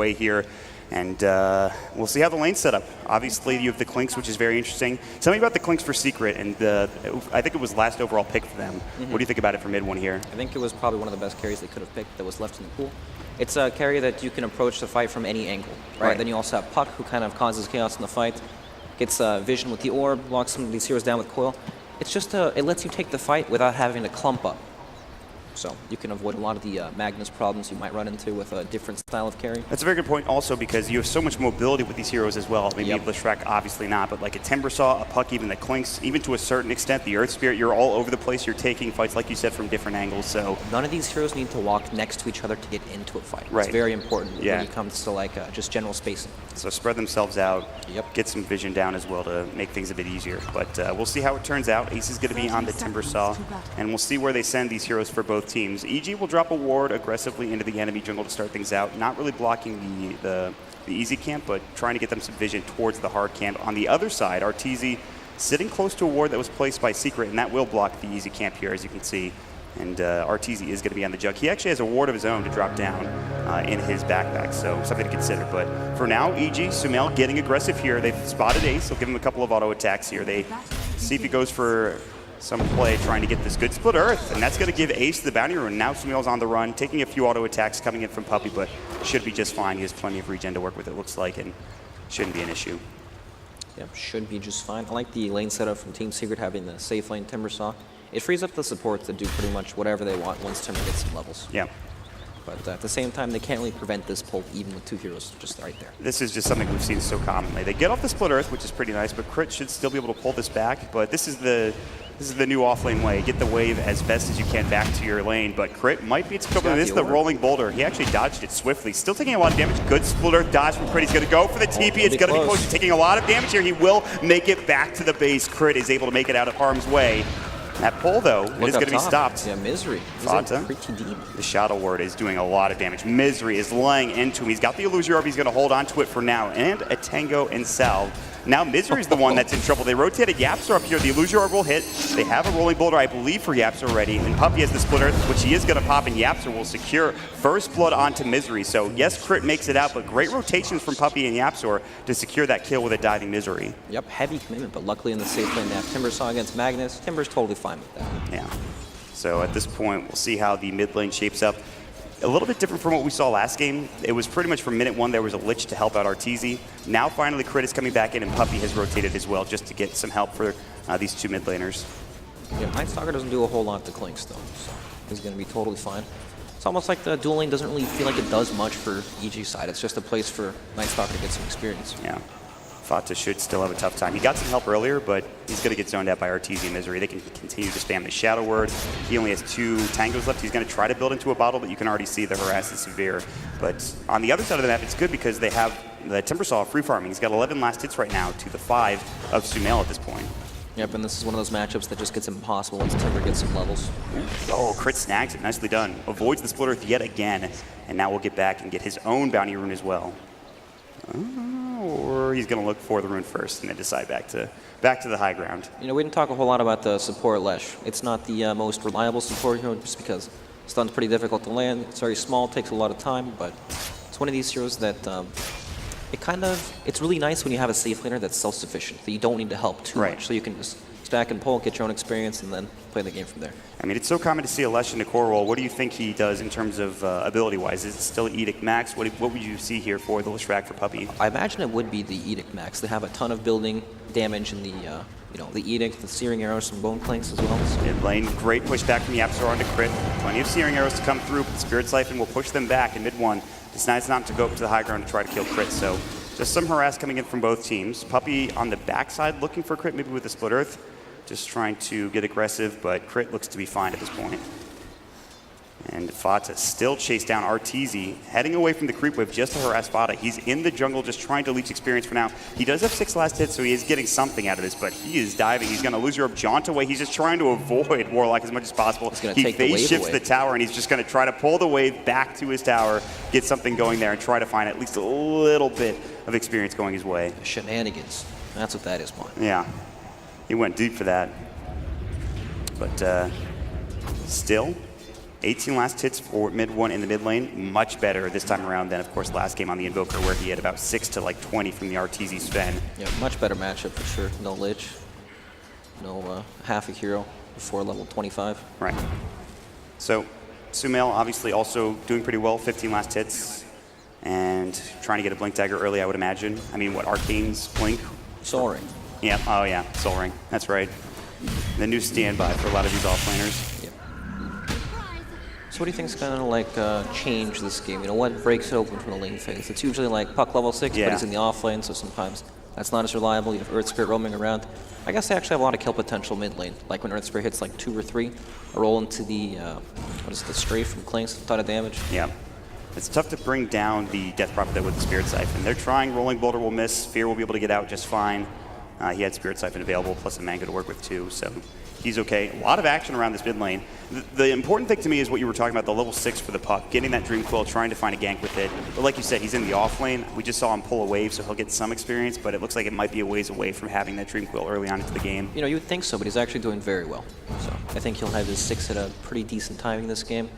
way here. And we'll see how the lane's set up. Obviously, you have the Clinks, which is very interesting. Tell me about the Clinks for Secret, and I think it was last overall pick for them. What do you think about it for mid one here? I think it was probably one of the best carries they could have picked that was left in the pool. It's a carry that you can approach the fight from any angle, right? Then you also have Puck, who kind of causes chaos in the fight, gets vision with the orb, locks some of these heroes down with coil. It's just it lets you take the fight without having to clump up. So you can avoid a lot of the Magnus problems you might run into with a different style of carry. That's a very good point also, because you have so much mobility with these heroes as well. Maybe Leshrac, obviously not, but like a Timbersaw, a Puck, even the Clinks, even to a certain extent, the Earth Spirit, you're all over the place. You're taking fights, like you said, from different angles. So none of these heroes need to walk next to each other to get into a fight. Right. It's very important when it comes to like just general spacing. So spread themselves out, get some vision down as well to make things a bit easier. But we'll see how it turns out. Ace is going to be on the Timbersaw, and we'll see where they send these heroes for both teams. EG will drop a ward aggressively into the enemy jungle to start things out, not really blocking the easy camp, but trying to get them some vision towards the hard camp. On the other side, Arteezy sitting close to a ward that was placed by Secret, and that will block the easy camp here, as you can see. And Arteezy is going to be on the jug. He actually has a ward of his own to drop down in his backpack, so something to consider. But for now, EG, Sumail getting aggressive here. They've spotted Ace. They'll give him a couple of auto attacks here. They see if he goes for some play trying to get this good split Earth, and that's going to give Ace the bounty rune. Now Sumail's on the run, taking a few auto attacks coming in from Puppey, but should be just fine. He has plenty of regen to work with, it looks like, and shouldn't be an issue. Yep, should be just fine. I like the lane setup from Team Secret, having the safe lane Timbersaw. It frees up the supports to do pretty much whatever they want once Timber gets some levels. Yeah. But at the same time, they can't really prevent this pull, even with two heroes just right there. This is just something we've seen so commonly. They get off the split Earth, which is pretty nice, but Crit should still be able to pull this back. But this is the new off-lane way. Get the wave as best as you can back to your lane, but Crit might be its equivalent. This is the rolling boulder. He actually dodged it swiftly. Still taking a lot of damage. Good split Earth dodge from Crit. He's going to go for the TP. It's going to be close. He's taking a lot of damage here. He will make it back to the base. Crit is able to make it out of harm's way. That pull, though, it is going to be stopped. Yeah, Misery. Fata, pretty deep. The Shadow Word is doing a lot of damage. Misery is laying into him. He's got the Illusion Orb. He's going to hold on to it for now. And a Tango and Salve. Now Misery's the one that's in trouble. They rotated Yapster up here. The Illusion Orb will hit. They have a Rolling Boulder, I believe, for Yapster already. And Puppey has the Split Earth, which he is going to pop, and Yapster will secure first blood onto Misery. So yes, Crit makes it out, but great rotations from Puppey and Yapster to secure that kill with a diving Misery. Yep, heavy commitment, but luckily in the safe lane they have Timbersaw against Magnus. Timber's totally fine with that. Yeah. So at this point, we'll see how the mid lane shapes up. A little bit different from what we saw last game. It was pretty much from minute one, there was a Lich to help out Arteezy. Now finally Crit is coming back in, and Puppey has rotated as well just to get some help for these two mid laners. Yeah, Nightstalker doesn't do a whole lot to Clinks though, so he's going to be totally fine. It's almost like the dual lane doesn't really feel like it does much for EG's side. It's just a place for Nightstalker to get some experience. Yeah. Fata should still have a tough time. He got some help earlier, but he's going to get zoned out by Arteezy and Misery. They can continue to spam the Shadow Word. He only has 2 Tangos left. He's going to try to build into a bottle, but you can already see the harass is severe. But on the other side of the map, it's good because they have the Timbersaw free farming. He's got 11 last hits right now to the 5 of Sumail at this point. Yep, and this is one of those matchups that just gets impossible once Timber gets some levels. Oh, Crit snags it. Nicely done. Avoids the Split Earth yet again. And now we'll get back and get his own bounty rune as well. Or he's going to look for the rune first and then decide back to the high ground. You know, we didn't talk a whole lot about the support Lesh. It's not the most reliable support hero just because stun's pretty difficult to land. It's very small, takes a lot of time, but it's one of these heroes that it's really nice when you have a safe laner that's self-sufficient, that you don't need to help too much. So you can just stack and pull, get your own experience, and then play the game from there. I mean, it's so common to see a Lesh in the core role. What do you think he does in terms of ability-wise? Is it still Edict Max? What would you see here for the Leshrac for Puppey? I imagine it would be the Edict Max. They have a ton of building damage in the the Edict, the Searing Arrows, some Bone Clanks as well. So. Mid lane, great pushback from Yapster onto Crit. Plenty of Searing Arrows to come through, but the Spirit Siphon will push them back in mid one. Decides not to go up to the high ground to try to kill Crit, so just some harass coming in from both teams. Puppey on the backside looking for Crit, maybe with the Split Earth. Just trying to get aggressive, but Crit looks to be fine at this point. And Fata still chased down Arteezy, heading away from the creep wave just to harass Fata. He's in the jungle just trying to leech experience for now. He does have 6 last hits, so he is getting something out of this, but he is diving. He's going to lose your jaunt away. He's just trying to avoid Warlock as much as possible. He phase shifts the tower, and he's just going to try to pull the wave back to his tower, get something going there, and try to find at least a little bit of experience going his way. Shenanigans. That's what that is, man. Yeah. He went deep for that. But still, 18 last hits for mid 1 in the mid lane. Much better this time around than, of course, last game on the Invoker, where he had about 6 to like 20 from the RTZ Sven. Yeah, much better matchup for sure. No Lich, no half a hero before level 25. Right. So Sumail obviously also doing pretty well, 15 last hits, and trying to get a Blink Dagger early, I would imagine. I mean, what, Arcane's Blink? Soul Ring. Yeah, oh yeah, Soul Ring, that's right. The new standby for a lot of these offlaners. Yep. So what do you think's gonna like change this game? You know, what breaks it open from the lane phase? It's usually like puck level 6, but he's in the off lane, so sometimes that's not as reliable. You have Earth Spirit roaming around. I guess they actually have a lot of kill potential mid lane. Like when Earth Spirit hits like 2 or 3, a roll into the, what is it, the Strafe from Clink's, a ton of damage. Yeah. It's tough to bring down the Death Prophet with the Spirit Siphon. They're trying, Rolling Boulder will miss, Fear will be able to get out just fine. He had Spirit Siphon available, plus a Manga to work with too, so he's okay. A lot of action around this mid lane. The important thing to me is what you were talking about, the level 6 for the puck, getting that Dream Quill, trying to find a gank with it. But like you said, he's in the off lane. We just saw him pull a wave, so he'll get some experience, but it looks like it might be a ways away from having that Dream Quill early on into the game. You know, you would think so, but he's actually doing very well. So I think he'll have his 6 at a pretty decent timing this game.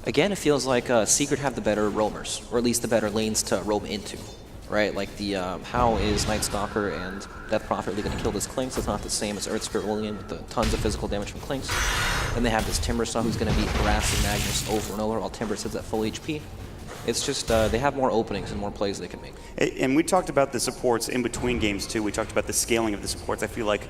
Again, it feels like Secret have the better roamers, or at least the better lanes to roam into. Right, like the how is Night Stalker and Death Prophet really going to kill this Clinks? It's not the same as Earth Spirit rolling in with the tons of physical damage from Clinks. Then they have this Timbersaw who's going to be harassing Magnus over and over while Timber sits at full HP. It's just they have more openings and more plays they can make. And we talked about the supports in between games too. We talked about the scaling of the supports. I feel like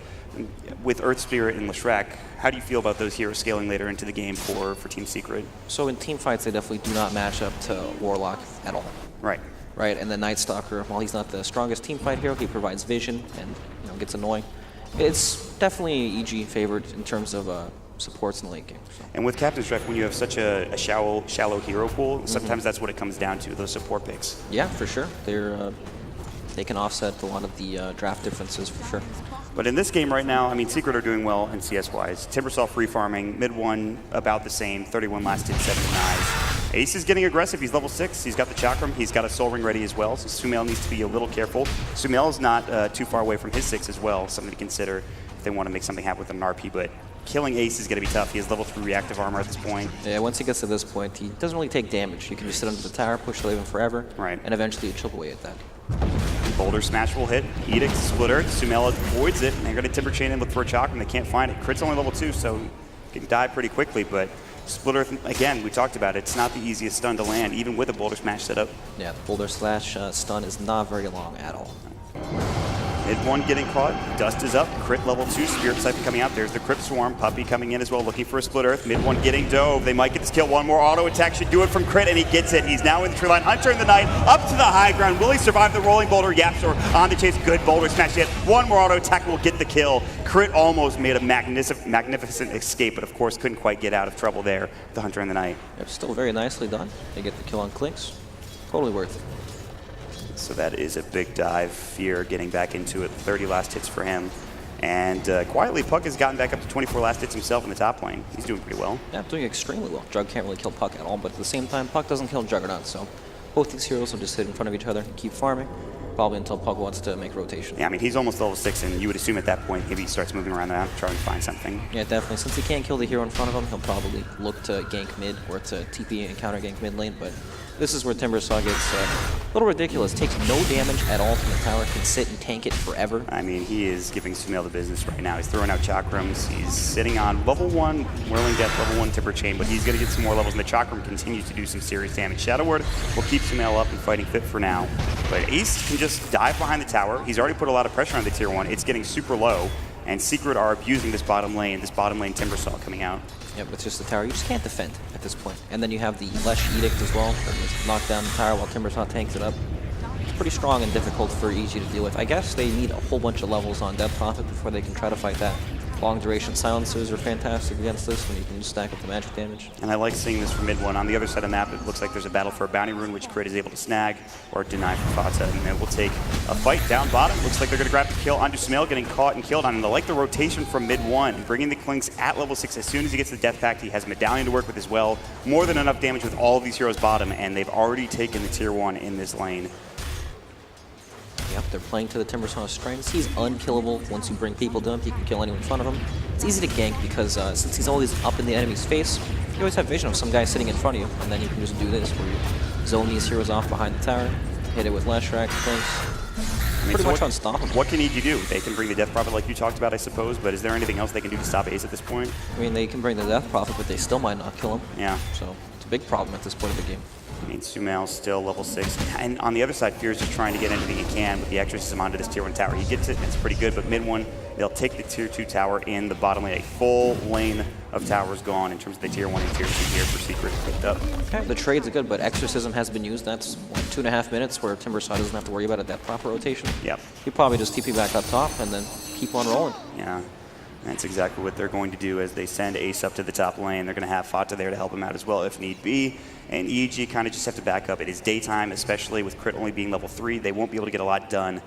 with Earth Spirit and Leshrac, how do you feel about those heroes scaling later into the game for Team Secret? So in team fights, they definitely do not match up to Warlock at all. Right. Right, and the Night Stalker, while he's not the strongest team fight hero, he provides vision and gets annoying. It's definitely EG favored in terms of supports in the late game. So. And with Captain's Draft, when you have such a shallow hero pool, sometimes that's what it comes down to, those support picks. Yeah, for sure. They can offset a lot of the draft differences for sure. But in this game right now, I mean, Secret are doing well in CS-wise. Timbersaw free farming, mid 1 about the same, 31 last hit, 7 denies. Ace is getting aggressive. He's level 6. He's got the Chakram. He's got a Soul Ring ready as well. So Sumail needs to be a little careful. Sumail is not too far away from his 6 as well. Something to consider if they want to make something happen with an RP. But killing Ace is going to be tough. He has level 3 reactive armor at this point. Yeah, once he gets to this point, he doesn't really take damage. You can just sit under the tower, push the Raven forever, right, and eventually you chip away at that. Boulder Smash will hit. Edict, Split Earth. Sumail avoids it. And they're going to Timber Chain and look for a Chakram. They can't find it. Crit's only level 2, so he can die pretty quickly. But Split Earth, again, we talked about it. It's not the easiest stun to land, even with a Boulder Smash setup. Yeah, the Boulder Slash stun is not very long at all. Mid 1 getting caught. Dust is up. Crit level 2. Spirit Siphon coming out. There's the Crypt Swarm. Puppy coming in as well, looking for a Split Earth. Mid 1 getting dove. They might get this kill. One more auto attack should do it from Crit, and he gets it. He's now in the tree line. Hunter in the night. Up to the high ground. Will he survive the rolling boulder? Yapsor on the chase. Good Boulder Smash hit. One more auto attack will get the kill. Crit almost made a magnificent escape, but of course couldn't quite get out of trouble there. The Hunter in the night. Yep, still very nicely done. They get the kill on Clinks. Totally worth it. So that is a big dive. Fear getting back into it. 30 last hits for him. And quietly, Puck has gotten back up to 24 last hits himself in the top lane. He's doing pretty well. Yeah, doing extremely well. Jug can't really kill Puck at all, but at the same time, Puck doesn't kill Juggernaut, so both these heroes will just sit in front of each other and keep farming, probably until Puck wants to make rotation. Yeah, I mean, he's almost level 6, and you would assume at that point maybe he starts moving around the map, trying to find something. Yeah, definitely. Since he can't kill the hero in front of him, he'll probably look to gank mid or to TP and counter gank mid lane, but this is where Timbersaw gets a little ridiculous. Takes no damage at all from the tower, can sit and tank it forever. I mean, he is giving Sumail the business right now. He's throwing out Chakrams. He's sitting on level 1 Whirling Death, level 1 Timber Chain, but he's going to get some more levels, and the Chakram continues to do some serious damage. Shadow Word will keep Sumail up and fighting fit for now, but Ace can just dive behind the tower. He's already put a lot of pressure on the tier 1. It's getting super low, and Secret are abusing this bottom lane Timbersaw coming out. Yeah, but it's just the tower. You just can't defend at this point. And then you have the Lesh Edict as well, that just knock down the tower while Timbersaw tanks it up. It's pretty strong and difficult for EG to deal with. I guess they need a whole bunch of levels on Death Prophet before they can try to fight that. Long duration silencers are fantastic against this when you can just stack up the magic damage. And I like seeing this from mid 1. On the other side of the map, it looks like there's a battle for a bounty rune, which Crit is able to snag or deny from Fata. And it will take a fight down bottom. Looks like they're going to grab the kill onto Sumail, getting caught and killed on. And I like the rotation from mid 1, bringing the Clinks at level 6. As soon as he gets the Death Pact, he has Medallion to work with as well. More than enough damage with all of these heroes bottom, and they've already taken the tier 1 in this lane. Yep, they're playing to the Timbersaw's strengths. He's unkillable. Once you bring people to him, he can kill anyone in front of him. It's easy to gank because since he's always up in the enemy's face, You always have vision of some guy sitting in front of you, and then you can just do this, where you zone these heroes off behind the tower, hit it with Leshrac, things. I mean, Pretty so much unstoppable. What can EG do? They can bring the Death Prophet like you talked about, I suppose, but is there anything else they can do to stop Ace at this point? I mean, they can bring the Death Prophet, but they still might not kill him. Yeah. So it's a big problem at this point of the game. I mean, Sumail's still level 6. And on the other side, Fear's just trying to get anything he can with the Exorcism onto this tier 1 tower. He gets it, it's pretty good, but mid 1, they'll take the tier 2 tower in the bottom lane. A full lane of towers gone in terms of the tier 1 and tier 2 here for Secret picked up. Okay, the trades are good, but Exorcism has been used. That's, what, 2.5 minutes where Timbersaw doesn't have to worry about a Death Prophet rotation. Yep. He probably just TP back up top and then keep on rolling. Yeah. That's exactly what they're going to do as they send Ace up to the top lane. They're going to have Fata there to help him out as well if need be. And EG kind of just have to back up. It is daytime, especially with Crit only being level 3. They won't be able to get a lot done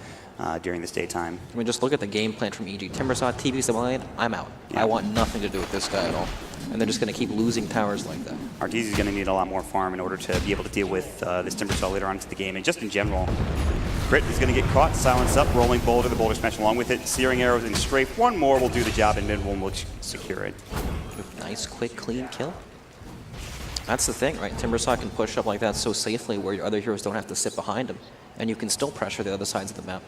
during this daytime. I mean, just look at the game plan from EG. Timbersaw TPs the lane, I'm out. Yeah. I want nothing to do with this guy at all. And they're just going to keep losing towers like that. Arteezy's going to need a lot more farm in order to be able to deal with this Timbersaw later on into the game. And just in general, Crit is going to get caught, silence up, rolling boulder, the boulder smash along with it, searing arrows and strafe. One more will do the job, and mid one will secure it. Nice, quick, clean kill. That's the thing, right? Timbersaw can push up like that so safely where your other heroes don't have to sit behind him, and you can still pressure the other sides of the map.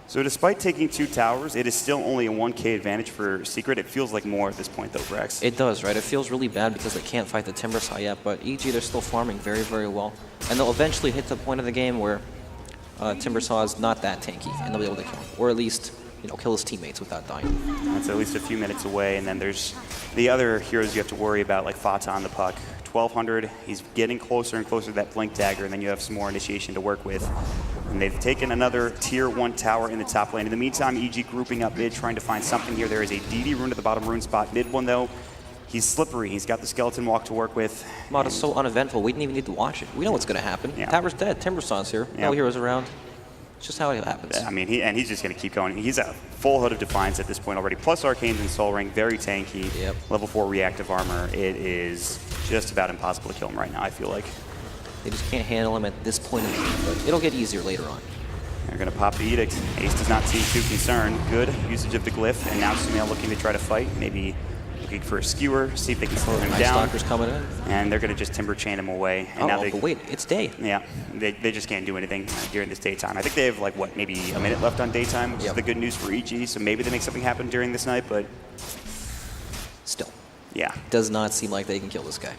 So despite taking 2 towers, it is still only a 1k advantage for Secret. It feels like more at this point, though, Brex. It does, right? It feels really bad because they can't fight the Timbersaw yet, but EG, they're still farming very, very well. And they'll eventually hit the point of the game where Timbersaw is not that tanky, and they'll be able to kill him. Or at least, you know, kill his teammates without dying. That's at least a few minutes away, and then there's the other heroes you have to worry about, like Fata on the puck. 1200, he's getting closer and closer to that Blink Dagger, and then you have some more initiation to work with. And they've taken another tier 1 tower in the top lane. In the meantime, EG grouping up mid, trying to find something here. There is a DD rune at the bottom rune spot. Mid one, though, he's slippery. He's got the skeleton walk to work with. Mod is so uneventful, we didn't even need to watch it. We know what's going to happen. Yeah. Tower's dead, Timbersaw's here, no heroes around. It's just how it happens. I mean, he's just going to keep going. He's a full hood of Defiance at this point already, plus Arcanes and Soul Ring, very tanky. Yep. Level 4 reactive armor. It is just about impossible to kill him right now, I feel like. They just can't handle him at this point in the game, but it'll get easier later on. They're going to pop the Edict. Ace does not seem too concerned. Good usage of the Glyph, and now Sumail looking to try to fight. Maybe looking for a skewer, see if they can slow him down. Stalker's coming in. And they're going to just Timber Chain him away. And now but wait, it's day. Yeah, they just can't do anything during this daytime. I think they have, like, what, maybe a minute left on daytime, which is the good news for EG, so maybe they make something happen during this night, but... Still. Yeah. Does not seem like they can kill this guy.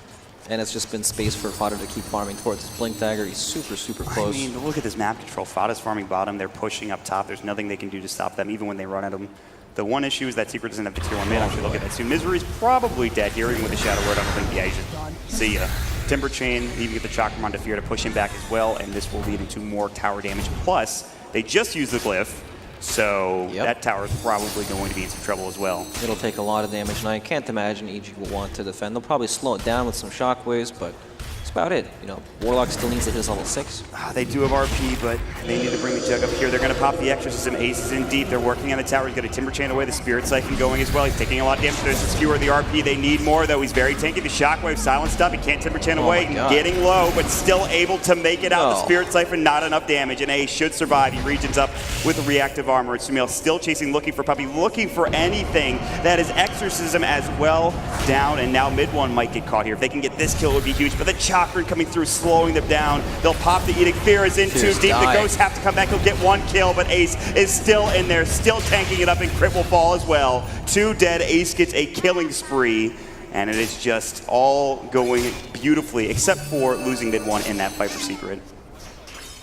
And it's just been space for Fodder to keep farming towards his Blink Dagger. He's super, super close. I mean, look at this map control. Fada's farming bottom. They're pushing up top. There's nothing they can do to stop them, even when they run at them. The one issue is that Secret doesn't have the tier 1 mid. Actually, look at that soon. Misery's probably dead here, even with the Shadow Word. I don't think the Asian. See ya. Timber Chain, even get the Chakramon to Fear to push him back as well, and this will lead into more tower damage. Plus, they just used the Glyph, so that tower is probably going to be in some trouble as well. It'll take a lot of damage, and I can't imagine EG will want to defend. They'll probably slow it down with some shockwaves, but that's about it. You know, Warlock still needs to hit his level 6. They do have RP, but they need to bring the Jug up here. They're going to pop the Exorcism. Ace is in deep. They're working on the tower. He's got a Timber Chain away. The Spirit Siphon going as well. He's taking a lot of damage. There's a skewer of the RP. They need more, though. He's very tanky. The Shockwave silenced up. He can't Timber Chain away. Getting low, but still able to make it out. The Spirit Siphon, not enough damage, and Ace should survive. He regions up with the reactive armor. And Sumail still chasing, looking for Puppy, looking for anything. That is Exorcism as well down, and now mid one might get caught here. If they can get this kill, it would be huge, but the Chakra coming through, slowing them down. They'll pop the Edict. Fear is in too deep. The Ghosts have to come back. He'll get 1 kill, but Ace is still in there, still tanking it up, and Crit will fall as well. 2 dead. Ace gets a killing spree, and it is just all going beautifully, except for losing mid one in that fight for Secret.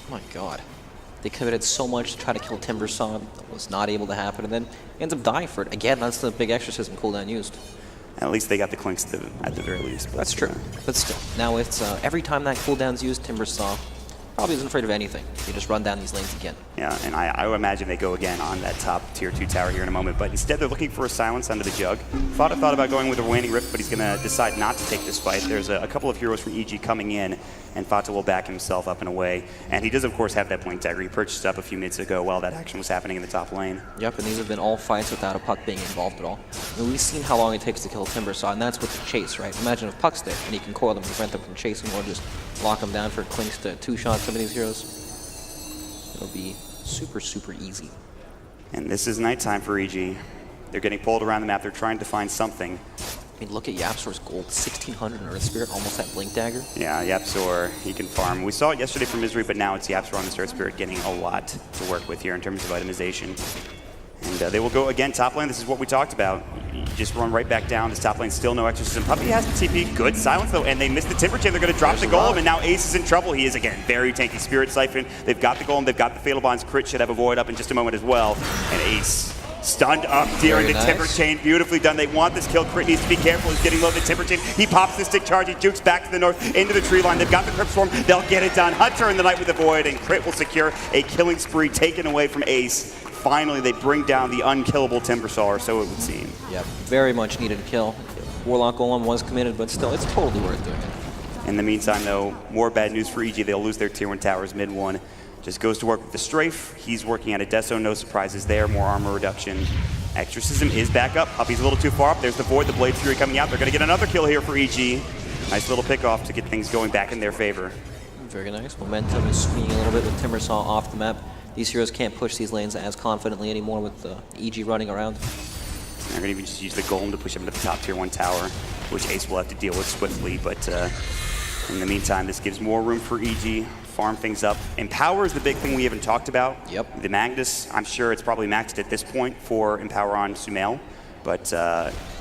Oh my god. They committed so much to try to kill Timbersaw. That was not able to happen, and then ends up dying for it. Again, that's the big Exorcism cooldown used. At least they got the clinks at the very least. But that's true, but still. Now it's every time that cooldown's used, Timbersaw probably isn't afraid of anything. They just run down these lanes again. Yeah, and I would imagine they go again on that top tier 2 tower here in a moment, but instead they're looking for a silence under the Jug. Fada thought about going with a Waning Rift, but he's going to decide not to take this fight. There's a couple of heroes from EG coming in, and Fata will back himself up and away. And he does, of course, have that Blink Dagger. He purchased up a few minutes ago while that action was happening in the top lane. Yep, and these have been all fights without a Puck being involved at all. And we've seen how long it takes to kill Timbersaw, and that's with the chase, right? Imagine if Puck's there, and he can coil them, prevent them from chasing, or just lock them down for clinks to 2-shot some of these heroes. It'll be super, super easy. And this is nighttime for EG. They're getting pulled around the map. They're trying to find something. I mean, look at Yapsor's gold, 1600 in Earth Spirit, almost that Blink Dagger. Yeah, Yapsor, he can farm. We saw it yesterday for Misery, but now it's Yapsor on the Earth Spirit getting a lot to work with here in terms of itemization. And they will go again top lane. This is what we talked about. You just run right back down. This top lane still no exorcism. Puppey has the TP. Good silence though, and they missed the Timber Chain. They're going to drop the Golem, and now Ace is in trouble. He is again very tanky. Spirit Siphon. They've got the Golem. They've got the Fatal Bonds. Crit should have a Void up in just a moment as well. And Ace stunned up during the Timber Chain. Beautifully done. They want this kill. Crit needs to be careful. He's getting low the Timber Chain. He pops the Stick Charge. He jukes back to the north into the tree line. They've got the Crypt Swarm. They'll get it done. Hunter in the night with the Void, and Crit will secure a killing spree taken away from Ace. Finally, they bring down the unkillable Timbersaw, or so it would seem. Yep, very much needed kill. Warlock Golem was committed, but still, it's totally worth doing it. In the meantime, though, more bad news for EG. They'll lose their Tier 1 towers. Mid 1 just goes to work with the Strafe. He's working at a Deso. No surprises there. More armor reduction. Exorcism is back up. Puppey's a little too far up. There's the Void, the Blade Fury coming out. They're going to get another kill here for EG. Nice little pick off to get things going back in their favor. Very nice. Momentum is swinging a little bit with Timbersaw off the map. These heroes can't push these lanes as confidently anymore with EG running around. They're going to even just use the Golem to push him to the top Tier 1 tower, which Ace will have to deal with swiftly. But in the meantime, this gives more room for EG. Farm things up. Empower is the big thing we haven't talked about. Yep. The Magnus, I'm sure it's probably maxed at this point for Empower on Sumail. But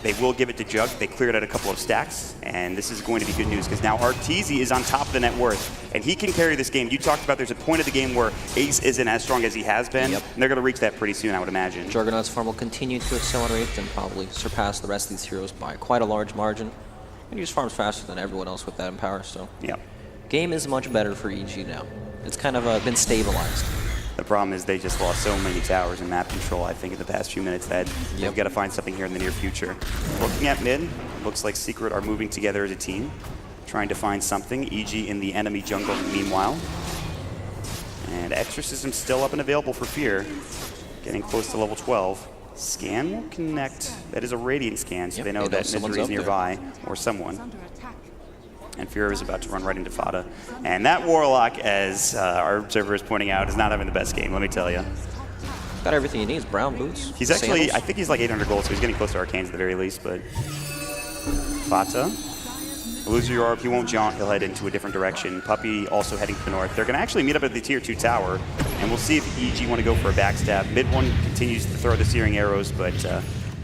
they will give it to Jug. They cleared out a couple of stacks, and this is going to be good news because now Arteezy is on top of the net worth, and he can carry this game. You talked about there's a point of the game where Ace isn't as strong as he has been, and they're going to reach that pretty soon, I would imagine. Juggernaut's farm will continue to accelerate and probably surpass the rest of these heroes by quite a large margin. And he just farms faster than everyone else with that Empower, so game is much better for EG now. It's kind of been stabilized. The problem is they just lost so many towers in map control, I think, in the past few minutes that they've got to find something here in the near future. Looking at mid, looks like Secret are moving together as a team, trying to find something. EG in the enemy jungle meanwhile. And Exorcism still up and available for Fear, getting close to level 12. Scan will connect. That is a Radiant scan, so they know that Misery is nearby, or someone. And Fear is about to run right into Fada. And that Warlock, as our observer is pointing out, is not having the best game, let me tell you. Got everything he needs, brown boots. He's actually, sandals. I think he's like 800 gold, so he's getting close to Arcanes at the very least, but... Fata. Lose your orb, he won't jaunt, he'll head into a different direction. Puppey also heading to the north. They're going to actually meet up at the Tier 2 tower, and we'll see if EG want to go for a backstab. Mid 1 continues to throw the searing arrows, but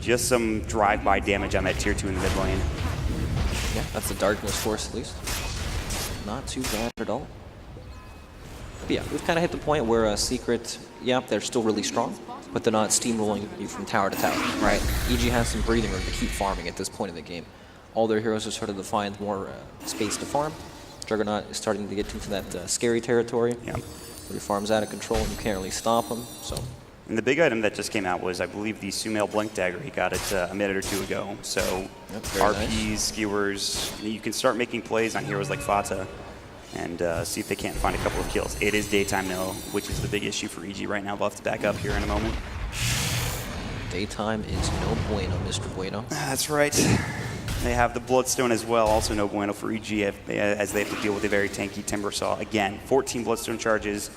just some drive-by damage on that Tier 2 in the mid lane. Yeah, that's the Darkness Force at least. Not too bad at all. But yeah, we've kind of hit the point where Secret, they're still really strong, but they're not steamrolling you from tower to tower, right? EG has some breathing room to keep farming at this point in the game. All their heroes are starting to find more space to farm. Juggernaut is starting to get into that scary territory, where he farms out of control and you can't really stop him, so... And the big item that just came out was, I believe, the Sumail Blink Dagger. He got it a minute or two ago. So RPs, skewers, you can start making plays on heroes like Fata and see if they can't find a couple of kills. It is daytime now, which is the big issue for EG right now. We'll have to back up here in a moment. Daytime is no bueno, Mr. Bueno. That's right. They have the Bloodstone as well, also no bueno for EG as they have to deal with a very tanky Timbersaw. Again, 14 Bloodstone charges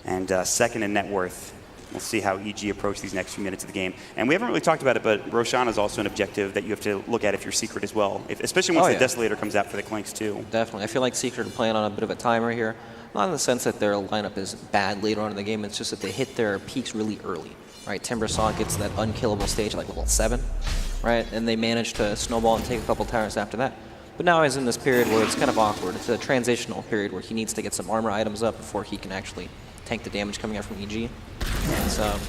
and second in net worth. We'll see how EG approach these next few minutes of the game. And we haven't really talked about it, but Roshan is also an objective that you have to look at if you're Secret as well, especially once the Desolator comes out for the Clanks too. Definitely. I feel like Secret are playing on a bit of a timer here. Not in the sense that their lineup is bad later on in the game, it's just that they hit their peaks really early. Right? Timbersaw gets to that unkillable stage at like level 7, right? And they manage to snowball and take a couple towers after that. But now he's in this period where it's kind of awkward. It's a transitional period where he needs to get some armor items up before he can actually tank the damage coming out from EG. And so,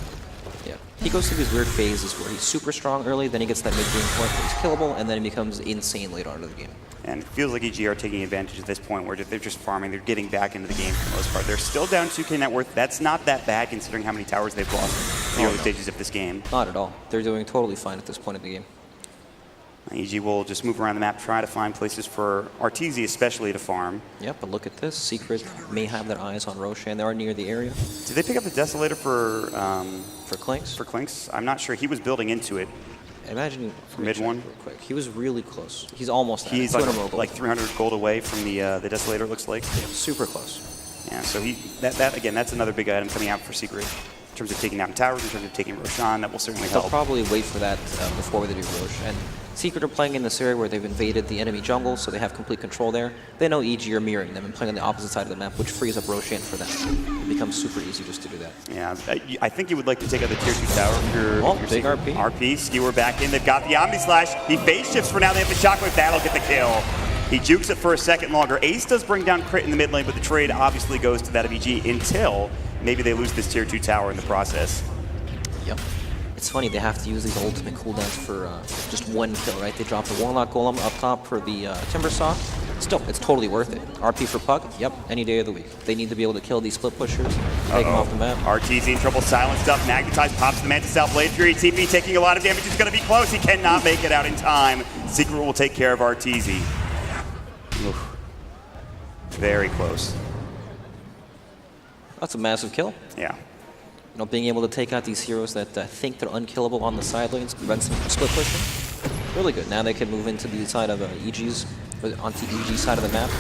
he goes through these weird phases where he's super strong early, then he gets that mid-game point where he's killable, and then he becomes insane later on in the game. And it feels like EG are taking advantage at this point where they're just farming, they're getting back into the game for the most part. They're still down 2k net worth. That's not that bad considering how many towers they've lost in the early stages of this game. Not at all. They're doing totally fine at this point in the game. EG will just move around the map, try to find places for Arteezy especially to farm. Yep, but look at this. Secret may have their eyes on Roshan. They are near the area. Did they pick up the Desolator for Clanks? For Clanks? I'm not sure. He was building into it. Imagine for mid one. Real quick. He was really close. He's almost at He's like 300 gold away from the Desolator, it looks like. Yeah, super close. Yeah, so that again, that's another big item coming out for Secret. In terms of taking down towers, in terms of taking Roshan, that will certainly help. They'll probably wait for that before they do Rosh. And Secret are playing in this area where they've invaded the enemy jungle, so they have complete control there. They know EG are mirroring them and playing on the opposite side of the map, which frees up Roshan for them. It becomes super easy just to do that. Yeah, I think you would like to take out the tier 2 tower if you're, Oh, big RP. RP, Skewer back in. They've got the Omni Slash. He phase shifts for now. They have the Shockwave. That'll get the kill. He jukes it for a second longer. Ace does bring down Crit in the mid lane, but the trade obviously goes to that of EG until maybe they lose this tier 2 tower in the process. Yep. It's funny, they have to use these ultimate cooldowns for just one kill, right? They drop the Warlock Golem up top for the Timber Saw. Still, it's totally worth it. RP for Puck, yep, any day of the week. They need to be able to kill these split pushers, take them off the map. RTZ in trouble, silenced up, Magnetize pops the Mantis out, Blade Fury, TP taking a lot of damage, is going to be close, he cannot make it out in time. Secret will take care of RTZ. Oof. Very close. That's a massive kill. Yeah. You know, being able to take out these heroes that think they're unkillable on the side lanes, prevents them from split pushing. Really good. Now they can move into the side of EG's, onto EG's side of the map,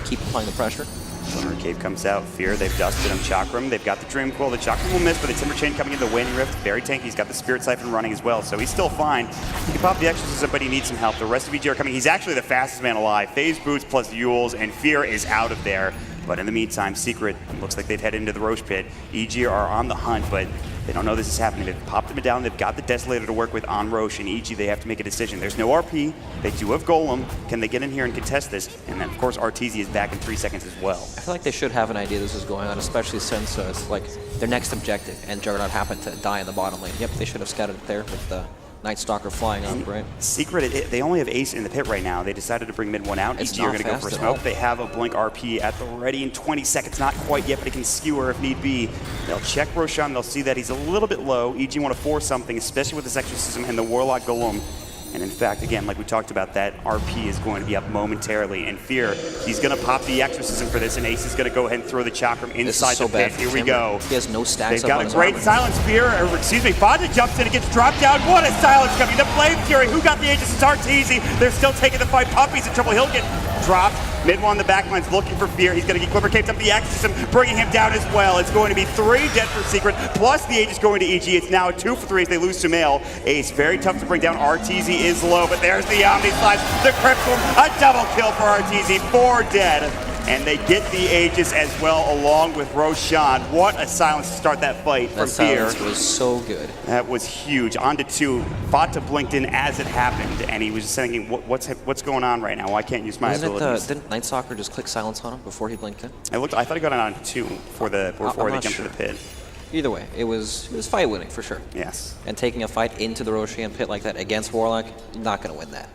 keep applying the pressure. Lunar Cave comes out, Fear, they've dusted him, Chakram, they've got the Dream Coil, the Chakram will miss, but the Timber Chain coming in, the Waning Rift, very tanky, he's got the Spirit Siphon running as well, so he's still fine. He can pop the Exorcism, but he needs some help. The rest of EG are coming, he's actually the fastest man alive. Phase Boots plus Yules, and Fear is out of there. But in the meantime, Secret, looks like they've headed into the Roche Pit. EG are on the hunt, but they don't know this is happening. They've popped them down, they've got the Desolator to work with on Roche, and EG, they have to make a decision. There's no RP, they do have Golem. Can they get in here and contest this? And then, of course, RTZ is back in 3 seconds as well. I feel like they should have an idea this is going on, especially since it's like their next objective, and Juggernaut happened to die in the bottom lane. Yep, they should have scattered it there with the Night Stalker flying up, right? Secret, they only have Ace in the pit right now. They decided to bring mid one out. EG are going to go for a smoke. They have a Blink RP at the ready in 20 seconds. Not quite yet, but it can skewer if need be. They'll check Roshan. They'll see that he's a little bit low. EG want to force something, especially with this Exorcism and the Warlock Golem. And in fact, again, like we talked about, that RP is going to be up momentarily. And Fear, he's going to pop the Exorcism for this, and Ace is going to go ahead and throw the Chakram inside the pit. Here we go. He has no stacks. They've got a great silence. Fear, or excuse me, Fonda jumps in and gets dropped down. What a silence coming. The Flame Fury, who got the Aegis? It's RTZ. They're still taking the fight. Puppy's in trouble. He'll get dropped. Mid one, the backline's looking for Fear. He's going to get Quiver Capes up the Exorcism, bringing him down as well. It's going to be 3 dead for Secret, plus the Aegis going to EG. It's now a 2 for 3 as they lose to Mail. Ace, very tough to bring down. RTZ is low, but there's the Omni Slash, the Cripple, a double kill for RTZ, 4 dead. And they get the Aegis as well, along with Roshan. What a silence to start that fight from Fear. That silence was so good. That was huge. On to 2. Fata blinked in as it happened, and he was just thinking, what's going on right now? Why can't I use my abilities? Didn't Night Stalker just click silence on him before he blinked in? I thought he got it on 2 before they jumped to the pit. Either way, it was fight winning for sure. Yes. And taking a fight into the Roshan pit like that against Warlock, not going to win that.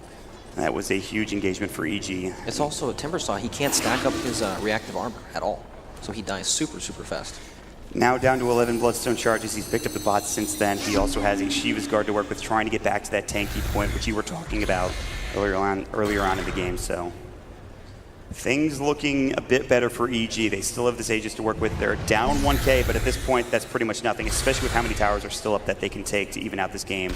That was a huge engagement for EG. It's also a Timber Saw. He can't stack up his reactive armor at all, so he dies super, super fast. Now down to 11 Bloodstone charges. He's picked up the bots since then. He also has a Shiva's Guard to work with, trying to get back to that tanky point, which you were talking about earlier on in the game. So things looking a bit better for EG. They still have this Aegis to work with. They're down 1K, but at this point, that's pretty much nothing, especially with how many towers are still up that they can take to even out this game.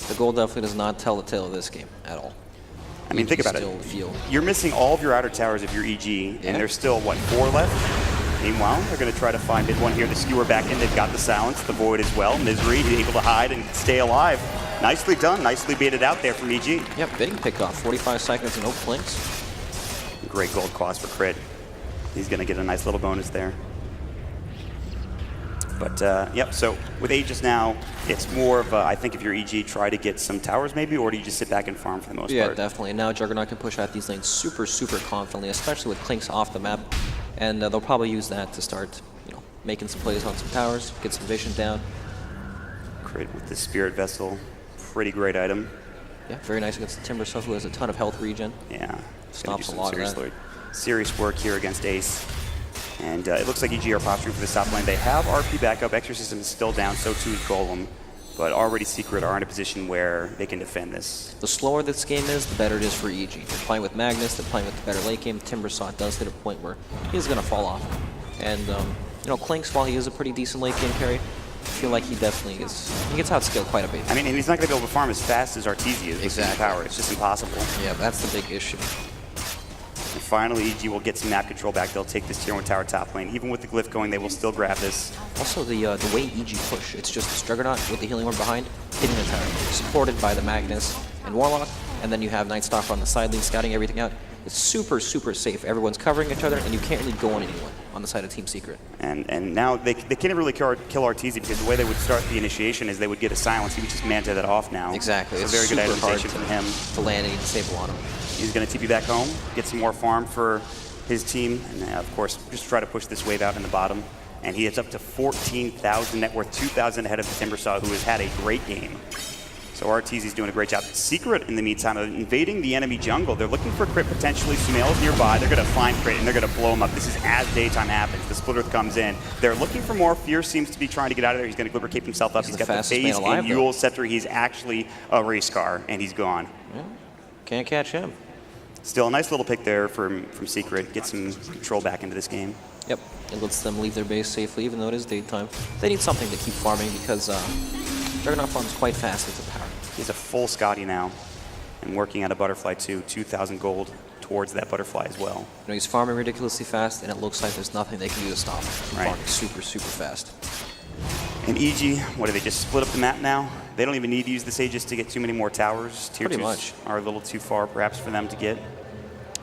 The gold definitely does not tell the tale of this game at all. I mean, think about it. You're missing all of your outer towers if you're EG, and there's still, what, 4 left? Meanwhile, they're going to try to find mid one here. The Skewer back in. They've got the silence, the Void as well. Misery able to hide and stay alive. Nicely done. Nicely baited out there from EG. Yep, big pickoff. 45 seconds and no blinks. Great gold cost for Crit. He's going to get a nice little bonus there. But, yep, so with Aegis now, it's more of, I think if you're EG, try to get some towers maybe, or do you just sit back and farm for the most part? Yeah, definitely. Now Juggernaut can push out these lanes super, super confidently, especially with Clinks off the map. And they'll probably use that to start, making some plays on some towers, get some vision down. Crit with the Spirit Vessel. Pretty great item. Yeah, very nice against the Timber Saw, who has a ton of health regen. Yeah. Stops a lot of that. Serious work here against Ace. And it looks like EG are posturing for the top lane. They have RP backup. Exorcism is still down, so too is Golem. But already Secret are in a position where they can defend this. The slower this game is, the better it is for EG. They're playing with Magnus, they're playing with the better late game. Timber Saw does hit a point where he's going to fall off. And, Clinks, while he is a pretty decent late game carry, I feel like he definitely is. He gets outscaled quite a bit. I mean, and he's not going to be able to farm as fast as RTZ is with his power. It's just impossible. Yeah, that's the big issue. And finally, EG will get some map control back. They'll take this tier 1 tower top lane. Even with the glyph going, they will still grab this. Also, the way EG push, it's just this Juggernaut with the healing orb behind, hitting the tower, supported by the Magnus. and Warlock, and then you have Night Stalker on the side lane scouting everything out. It's super, super safe. Everyone's covering each other, and you can't really go on anyone on the side of Team Secret. And now they can't really kill Arteezy because the way they would start the initiation is they would get a silence. He would just manta that off now. Exactly. It's a very good itemization from him. To land any disable on him. He's going to TP back home, get some more farm for his team, and of course, just try to push this wave out in the bottom. And he is up to 14,000 net worth, 2,000 ahead of the Timbersaw, who has had a great game. So Arteezy's doing a great job. Secret, in the meantime, of invading the enemy jungle. They're looking for crit potentially. Sumail's nearby. They're going to find crit, and they're going to blow him up. This is as daytime happens. The Splitter comes in. They're looking for more. Fierce seems to be trying to get out of there. He's going to Glimmer Cape himself up. He's got the phase and Yule Scepter. He's actually a race car, and he's gone. Yeah. Can't catch him. Still a nice little pick there from Secret. Get some control back into this game. Yep. It lets them leave their base safely, even though it is daytime. They need something to keep farming because Juggernaut farms quite fast with the power. He's a full Scotty now and working at a butterfly too. 2,000 gold towards that butterfly as well. You know, he's farming ridiculously fast, and it looks like there's nothing they can do to stop him. He's farming super, super fast. And EG, what do they just split up the map now? They don't even need to use the Sages to get too many more towers. Tier 2s are a little too far perhaps for them to get.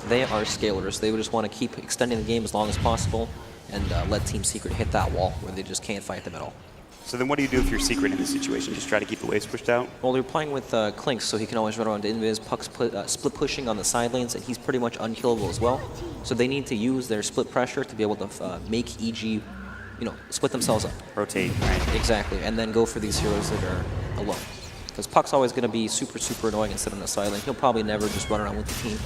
They are scalers. They would just want to keep extending the game as long as possible and let Team Secret hit that wall where they just can't fight them at all. So then what do you do if you're Secret in this situation? Just try to keep the waves pushed out? Well, they're playing with Clinks, so he can always run around to invis. Puck's split pushing on the side lanes, and he's pretty much unkillable as well. So they need to use their split pressure to be able to make EG, you know, split themselves up. Rotate, right? Exactly, and then go for these heroes that are alone. Because Puck's always going to be super, super annoying and sit on the side lane. He'll probably never just run around with the team.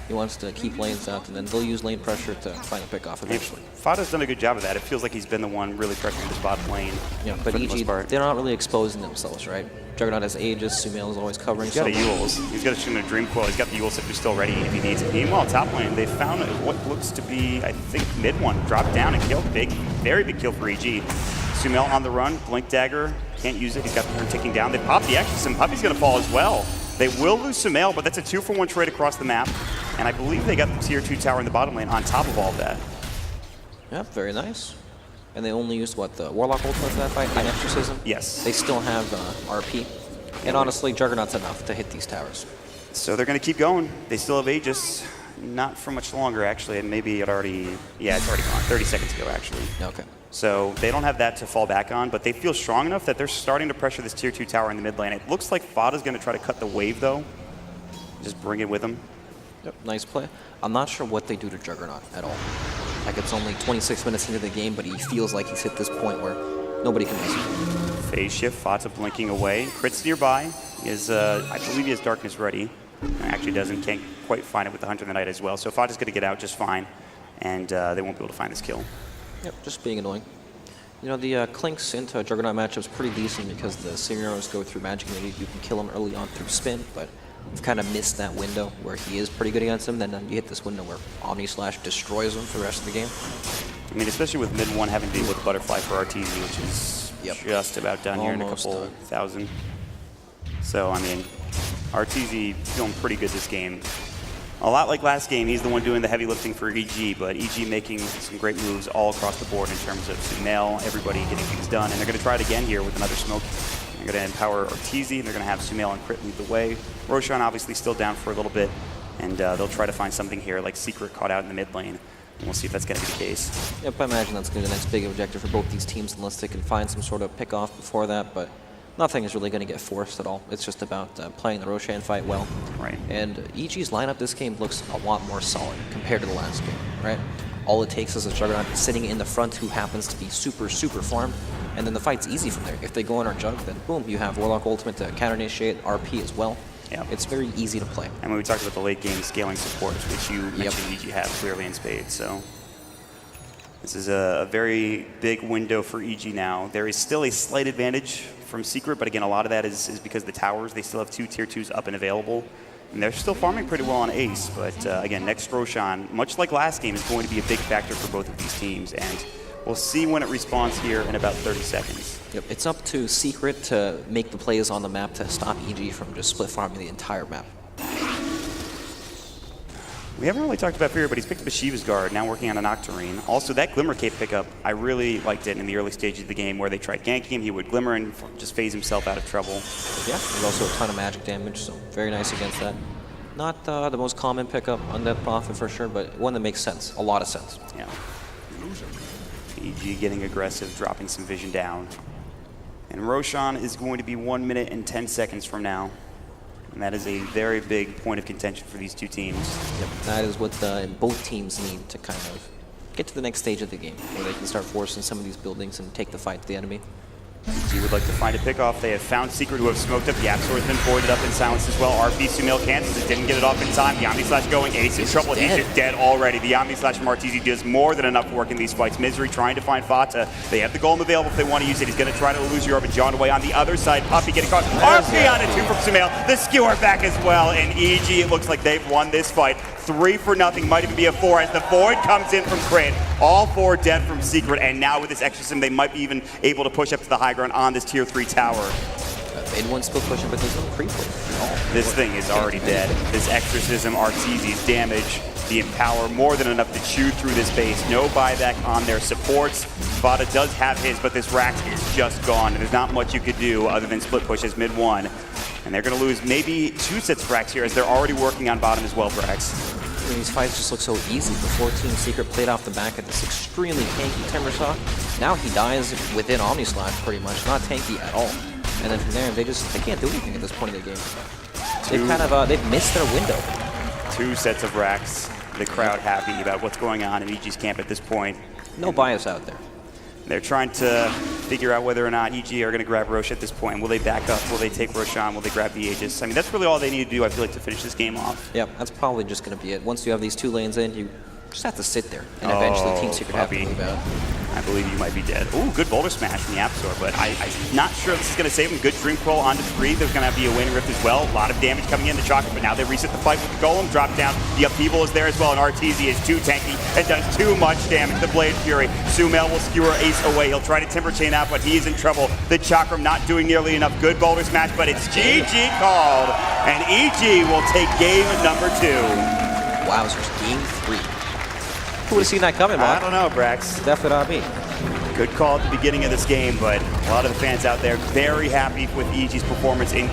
He wants to keep lanes out, and then they'll use lane pressure to find a pick off eventually. Fada's done a good job of that. It feels like he's been the one really pressuring this bottom lane. Yeah, but EG, they're not really exposing themselves, right? Juggernaut has Aegis, Sumail is always covering. He's got a Yules. He's got a Shimmer Dream Coil. He's got the Yule Scepter still ready if he needs it. Meanwhile, top lane, they found what looks to be, I think, mid one. Dropped down and killed. Big, very big kill for EG. Sumail on the run, Blink Dagger, can't use it. He's got the turn ticking down. They pop the Exorcism. Puppy's going to fall as well. They will lose Sumail, but that's a 2-for-1 trade across the map. And I believe they got the tier 2 tower in the bottom lane on top of all of that. Yep, very nice. And they only used, what, the Warlock ultimate for that fight? An Exorcism? Yes. They still have RP. And honestly, Juggernaut's enough to hit these towers. So they're going to keep going. They still have Aegis. Not for much longer, actually. And maybe it already, yeah, it's already gone. 30 seconds ago, actually. Okay. So they don't have that to fall back on, but they feel strong enough that they're starting to pressure this tier 2 tower in the mid lane. It looks like Fada's going to try to cut the wave, though. Just bring it with him. Yep, nice play. I'm not sure what they do to Juggernaut at all. Like, it's only 26 minutes into the game, but he feels like he's hit this point where nobody can miss him. Phase shift, Fata blinking away. Crit's nearby. He is, I believe he has Darkness ready. Actually doesn't, can't quite find it with the Hunter of the Night as well. So Fata's going to get out just fine, and they won't be able to find this kill. Yep, just being annoying. You know, the Clinks into a Juggernaut matchup is pretty decent because the Simiros go through magic and you can kill him early on through spin, but we've kind of missed that window where he is pretty good against him. Then you hit this window where Omni Slash destroys him for the rest of the game. I mean, especially with mid one having to deal with Butterfly for Arteezy, which is just about done here in a couple thousand. So, I mean, Arteezy feeling pretty good this game. A lot like last game, he's the one doing the heavy lifting for EG, but EG making some great moves all across the board in terms of Sumail, everybody getting things done, and they're going to try it again here with another smoke. They're going to empower Arteezy, and they're going to have Sumail and Crit lead the way. Roshan obviously still down for a little bit, and they'll try to find something here like Secret caught out in the mid lane, and we'll see if that's going to be the case. Yep, I imagine that's going to be the next big objective for both these teams unless they can find some sort of pick-off before that, but nothing is really going to get forced at all. It's just about playing the Roshan fight well. Right. And EG's lineup this game looks a lot more solid compared to the last game, right? All it takes is a Juggernaut sitting in the front who happens to be super, super farmed, and then the fight's easy from there. If they go on our jug, then boom, you have Warlock Ultimate to counter-initiate RP as well. Yeah. It's very easy to play. And when we talked about the late game scaling support, which you mentioned EG have clearly in spades, so this is a very big window for EG now. There is still a slight advantage from Secret, but again, a lot of that is because the towers, they still have 2 tier 2s up and available. And they're still farming pretty well on Ace, but again, next Roshan, much like last game, is going to be a big factor for both of these teams, and we'll see when it responds here in about 30 seconds. Yep, it's up to Secret to make the plays on the map to stop EG from just split farming the entire map. We haven't really talked about Fury, but he's picked up a Shiva's Guard, now working on an Octarine. Also, that Glimmer Cape pickup, I really liked it in the early stages of the game where they tried ganking him, he would Glimmer and just phase himself out of trouble. Yeah, there's also a ton of magic damage, so very nice against that. Not the most common pickup on that Prophet for sure, but one that makes sense, a lot of sense. Yeah. EG getting aggressive, dropping some vision down. And Roshan is going to be 1 minute and 10 seconds from now. And that is a very big point of contention for these two teams. Yep, that is what both teams need to kind of get to the next stage of the game, where they can start forcing some of these buildings and take the fight to the enemy. EG would like to find a pickoff. They have found Secret, who have smoked up. Yapsor has been voided up and silenced as well. RP Sumail cancels it, didn't get it off in time. Yami Slash going, Ace in trouble. He's just dead already. The Yami Slash from Arteezy does more than enough work in these fights. Misery trying to find Fata. They have the golem available if they want to use it. He's going to try to lose Yorba John away on the other side. Puppy getting caught. RP on a 2 from Sumail. The skewer back as well. And EG, it looks like they've won this fight. 3-0, might even be a 4 as the void comes in from Crit. All 4 dead from Secret, and now with this exorcism, they might be even able to push up to the high ground on this tier 3 tower. Mid one still pushing, but there's no creep at all. This thing is already dead. This exorcism, Arteezy's damage, the empower, more than enough to chew through this base. No buyback on their supports. Vada does have his, but this Rax is just gone. There's not much you could do other than split push as mid 1. And they're going to lose maybe 2 sets of Rax here, as they're already working on bottom as well, Brax. I mean, these fights just look so easy. Before Team Secret played off the back at this extremely tanky Timbersaw. Now he dies within Omni Slash pretty much, not tanky at all. And then from there, they can't do anything at this point in the game. They've kind of, they've missed their window. 2 sets of Rax. The crowd happy about what's going on in EG's camp at this point. No bias out there. They're trying to figure out whether or not EG are going to grab Roche at this point. Will they back up? Will they take Roshan? Will they grab the Aegis? I mean, that's really all they need to do, I feel like, to finish this game off. Yep, that's probably just going to be it. Once you have these 2 lanes in, you just have to sit there. And eventually Team Secret have to move out. I believe you might be dead. Ooh, good boulder smash from the Absol, but I'm not sure this is going to save him. Good Dream Crawl onto 3. There's going to be a Waning Rift as well. A lot of damage coming in the Chakra, but now they reset the fight with the Golem. Drop down. The Upheaval is there as well, and Arteezy is too tanky and does too much damage. The Blade Fury. Sumail will skewer Ace away. He'll try to Timber Chain out, but he is in trouble. The Chakram not doing nearly enough. Good boulder smash, but it's GG called, and EG will take game number 2. Wow, it's just game 3. Who would have seen that coming, Mark? I don't know, Brax. Definitely not me. Good call at the beginning of this game, but a lot of the fans out there very happy with EG's performance in game.